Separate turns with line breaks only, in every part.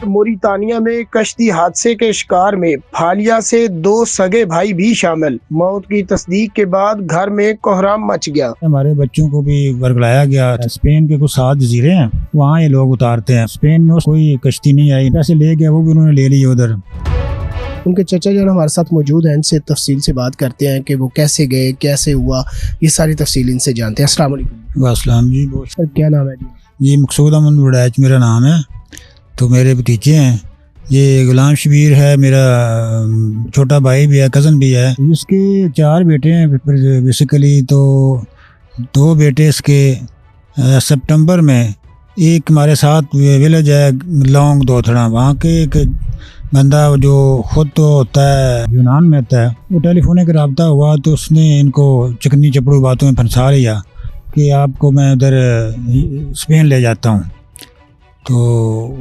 موریتانیہ میں کشتی حادثے کے شکار میں پھالیا سے 2 سگے بھائی بھی شامل۔ موت کی تصدیق کے بعد گھر میں کوہرام مچ گیا۔
ہمارے بچوں کو بھی ورگلایا گیا۔ اسپین کے کچھ 7 جزیرے ہیں، وہاں یہ لوگ اتارتے ہیں۔ اسپین میں کوئی کشتی نہیں آئی، پیسے لے گیا، وہ بھی انہوں نے لے لی ادھر۔
ان کے چچا جان ہمارے ساتھ موجود ہیں، ان سے تفصیل سے بات کرتے ہیں کہ وہ کیسے گئے، کیسے ہوا، یہ ساری تفصیل ان سے جانتے ہیں۔ السلام علیکم۔
السلام جی۔
سر کیا نام ہے
جی مقصود احمد وڑیچ میرا نام ہے۔ تو میرے بھتیجے ہیں، یہ غلام شبیر ہے، میرا چھوٹا بھائی بھی ہے، کزن بھی ہے۔ اس کے 4 بیٹے ہیں بیسیکلی۔ تو 2 بیٹے اس کے سپٹمبر میں، ایک ہمارے ساتھ ویلیج ہے لونگ دوتھڑا، وہاں کے ایک بندہ جو خود تو ہوتا ہے یونان میں ہوتا ہے، وہ ٹیلی فونک رابطہ ہوا تو اس نے ان کو چکنی چپڑو باتوں میں پھنسا لیا کہ آپ کو میں ادھر اسپین لے جاتا ہوں۔ تو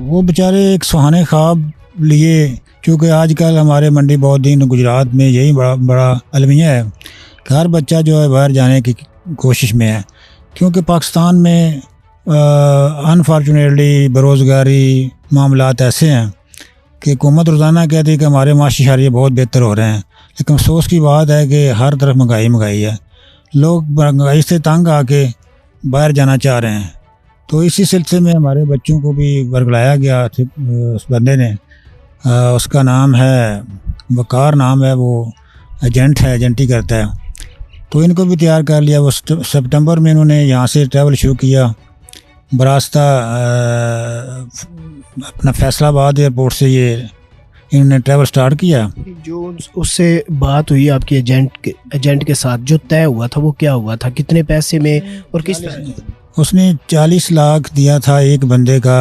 وہ بیچارے ایک سہانے خواب لیے، کیونکہ آج کل ہمارے منڈی بہت دن گجرات میں یہی بڑا المیہ ہے کہ ہر بچہ جو ہے باہر جانے کی کوشش میں ہے، کیونکہ پاکستان میں انفارچونیٹلی بیروزگاری معاملات ایسے ہیں کہ حکومت روزانہ کہتی ہے کہ ہمارے معاشی شرائط بہت بہتر ہو رہے ہیں، لیکن افسوس کی بات ہے کہ ہر طرف مہنگائی ہے، لوگ مہنگائی سے تنگ آ کے باہر جانا چاہ رہے ہیں۔ تو اسی سلسلے میں ہمارے بچوں کو بھی ورگلایا گیا۔ اس بندے نے، اس کا نام ہے وقار نام ہے، وہ ایجنٹ ہے، ایجنٹی کرتا ہے۔ تو ان کو بھی تیار کر لیا۔ وہ سپٹمبر میں انہوں نے یہاں سے ٹریول شروع کیا، براستہ اپنا فیصل آباد ایئرپورٹ سے یہ انہوں نے ٹریول سٹارٹ کیا۔
جو اس سے بات ہوئی آپ کی ایجنٹ کے ساتھ، جو طے ہوا تھا وہ کیا ہوا تھا، کتنے پیسے میں اور کس طرح؟
اس نے 40 لاکھ دیا تھا ایک بندے کا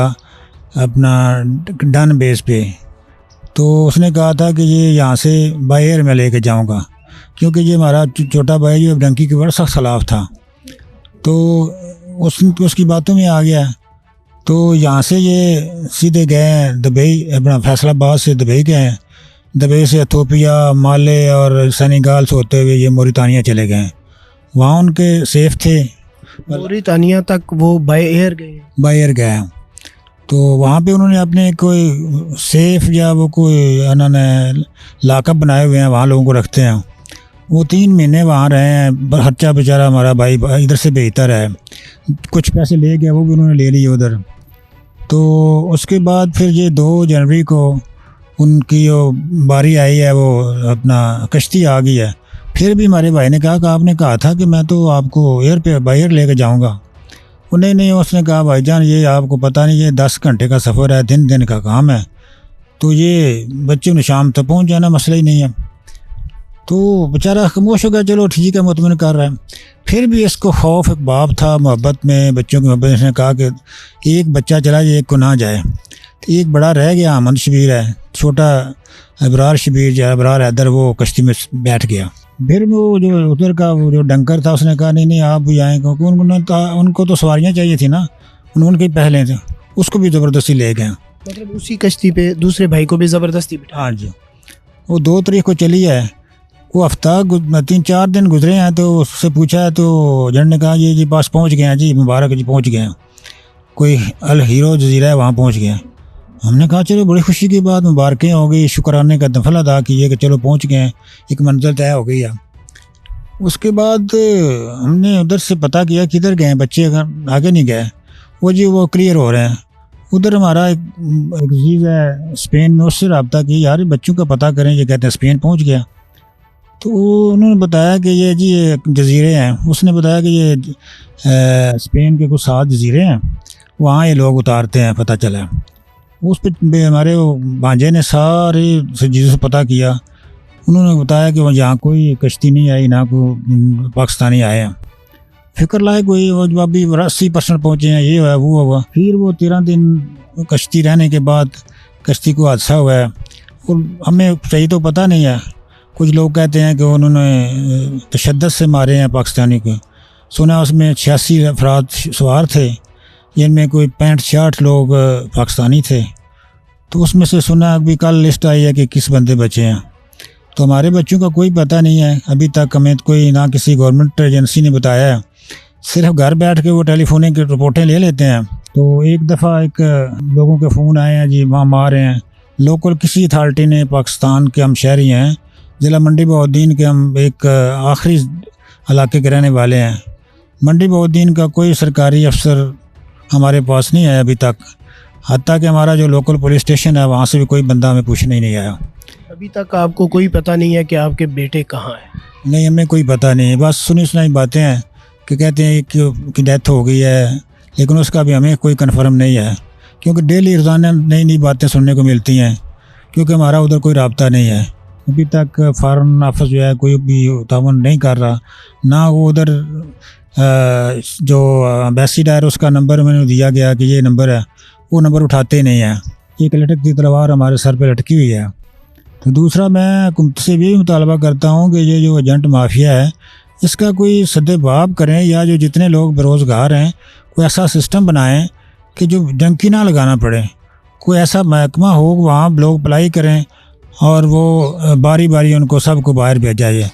اپنا ڈن بیس پہ۔ تو اس نے کہا تھا کہ یہ یہاں سے بائی ایئر میں لے کے جاؤں گا، کیونکہ یہ ہمارا چھوٹا بھائی جو ڈنکی کے بڑا سخت خلاف تھا۔ تو اس کی باتوں میں آ گیا۔ تو یہاں سے یہ سیدھے گئے دبئی، اپنا فیصل آباد سے دبئی گئے، دبئی سے ایتھوپیا، مالے اور سینیگال سے ہوتے ہوئے یہ موریتانیہ چلے گئے۔ وہاں ان کے سیف تھے،
موریتانیہ تک وہ بائی ایئر
گئے۔ تو وہاں پہ انہوں نے اپنے کوئی سیف یا وہ کوئی انہوں نے لاک اپ بنائے ہوئے ہیں، وہاں لوگوں کو رکھتے ہیں۔ وہ 3 مہینے وہاں رہے ہیں، خرچہ بیچارہ ہمارا بھائی ادھر سے بھیجتا رہے، کچھ پیسے لے گیا، وہ بھی انہوں نے لے لیے ادھر۔ تو اس کے بعد پھر یہ 2 جنوری کو ان کی جو باری آئی ہے، وہ اپنا کشتی آ گئی ہے۔ پھر بھی ہمارے بھائی نے کہا کہ آپ نے کہا تھا کہ میں تو آپ کو بائی ایئر لے کے جاؤں گا۔ نہیں، اس نے کہا بھائی جان یہ آپ کو پتہ نہیں، یہ 10 گھنٹے کا سفر ہے، دن کا کام ہے، تو یہ بچوں نے شام تک پہنچ جانا، مسئلہ ہی نہیں ہے۔ تو بیچارہ خاموش ہو گیا، چلو ٹھیک ہے، مطمئن کر رہا ہے۔ پھر بھی اس کو خوف ایک باب تھا، محبت میں، بچوں کی محبت۔ اس نے کہا کہ ایک بچہ چلا جائے، ایک کو نہ جائے۔ تو ایک بڑا رہ گیا، احمد شبیر ہے، چھوٹا ابرار شبیر جو ابرار حیدر، وہ کشتی میں بیٹھ گیا۔ پھر وہ جو ادھر کا وہ جو ڈنکر تھا، اس نے کہا نہیں آپ بھی آئیں، کیونکہ ان کو تو سواریاں چاہیے تھی نا، ان کے پہلے تھے، اس کو بھی زبردستی لے گئے۔
مطلب اسی کشتی پہ دوسرے بھائی کو بھی زبردستی بٹھا؟
ہاں جی، وہ 2 تاریخ کو چلی ہے۔ وہ ہفتہ 3-4 دن گزرے ہیں، تو اس سے پوچھا ہے تو ایجنٹ نے کہا جی پاس پہنچ گئے ہیں، جی مبارک جی پہنچ گئے ہیں، کوئی الہیرو جزیرہ ہے وہاں پہنچ گئے ہیں۔ ہم نے کہا چلو بڑی خوشی کی بات، مبارکیں ہو گئی، شکرانے کا دفعہ ادا کیے کہ چلو پہنچ گئے ہیں، ایک منزل طے ہو گئی ہے۔ اس کے بعد ہم نے ادھر سے پتہ کیا کدھر گئے بچے، اگر آگے نہیں گئے، وہ کلیئر ہو رہے ہیں۔ ادھر ہمارا ایک عزیز ہے اسپین میں، اس سے رابطہ کیا، یار بچوں کا پتہ کریں، یہ کہتے ہیں اسپین پہنچ گیا۔ تو انہوں نے بتایا کہ یہ جزیرے ہیں، اس نے بتایا کہ یہ اسپین کے کچھ 7 جزیرے ہیں، وہاں یہ لوگ اتارتے ہیں، پتہ چلا۔ اس پہ ہمارے بھانجے نے سارے چیزوں سے پتہ کیا، انہوں نے بتایا کہ یہاں کوئی کشتی نہیں آئی، نہ کوئی پاکستانی آئے ہیں۔ فکر لائق ہوئی، وہ جو ابھی 80% پہنچے ہیں، یہ ہوا وہ ہوا۔ پھر وہ 13 دن کشتی رہنے کے بعد کشتی کو حادثہ ہوا ہے، اور ہمیں صحیح تو پتہ نہیں ہے۔ کچھ لوگ کہتے ہیں کہ انہوں نے تشدد سے مارے ہیں پاکستانی کو، سنا اس میں 86 افراد سوار تھے، جن میں کوئی 65-66 لوگ پاکستانی تھے۔ تو اس میں سے سنا ابھی کل لسٹ آئی ہے کہ 21 بندے بچے ہیں۔ تو ہمارے بچوں کا کوئی پتہ نہیں ہے ابھی تک، ہمیں کوئی نہ کسی گورنمنٹ ایجنسی نے بتایا ہے، صرف گھر بیٹھ کے وہ ٹیلی فونک کی رپورٹیں لے لیتے ہیں تو ایک دفعہ ایک لوگوں کے فون آئے ہیں جی وہاں مار رہے ہیں، لوکل کسی اتھارٹی نے، پاکستان کے ہم شہری ہیں، ضلع منڈی بہاؤالدین کے، ہم ایک آخری علاقے کے رہنے والے ہیں۔ منڈی بہاؤالدین کا کوئی سرکاری افسر ہمارے پاس نہیں آیا ابھی تک، حتیٰ کہ ہمارا جو لوکل پولیس اسٹیشن ہے وہاں سے بھی کوئی بندہ ہمیں پوچھنے ہی نہیں آیا۔
ابھی تک آپ کو کوئی پتہ نہیں ہے کہ آپ کے بیٹے کہاں ہیں؟
نہیں، ہمیں کوئی پتہ نہیں، بس سنی سنائی باتیں ہیں کہ کہتے ہیں کہ ڈیتھ ہو گئی ہے، لیکن اس کا بھی ہمیں کوئی کنفرم نہیں ہے، کیونکہ ڈیلی روزانہ نئی نئی باتیں سننے کو ملتی ہیں، کیونکہ ہمارا ادھر کوئی رابطہ نہیں ہے۔ ابھی تک فارن آفس جو ہے کوئی بھی تعاون نہیں کر رہا، نہ وہ ادھر جو ایمبیسیڈر اس کا نمبر میں نے دیا گیا کہ یہ نمبر ہے، وہ نمبر اٹھاتے نہیں ہیں۔ ایک لٹکتی تلوار ہمارے سر پہ لٹکی ہوئی ہے۔ تو دوسرا میں حکومت سے بھی مطالبہ کرتا ہوں کہ یہ جو ایجنٹ مافیا ہے اس کا کوئی سد باب کریں، یا جو جتنے لوگ بے روزگار ہیں کوئی ایسا سسٹم بنائیں کہ جو ڈنکی نہ لگانا پڑے، کوئی ایسا محکمہ ہو وہاں لوگ اپلائی کریں اور وہ باری باری ان کو سب کو باہر بھیجا جائے۔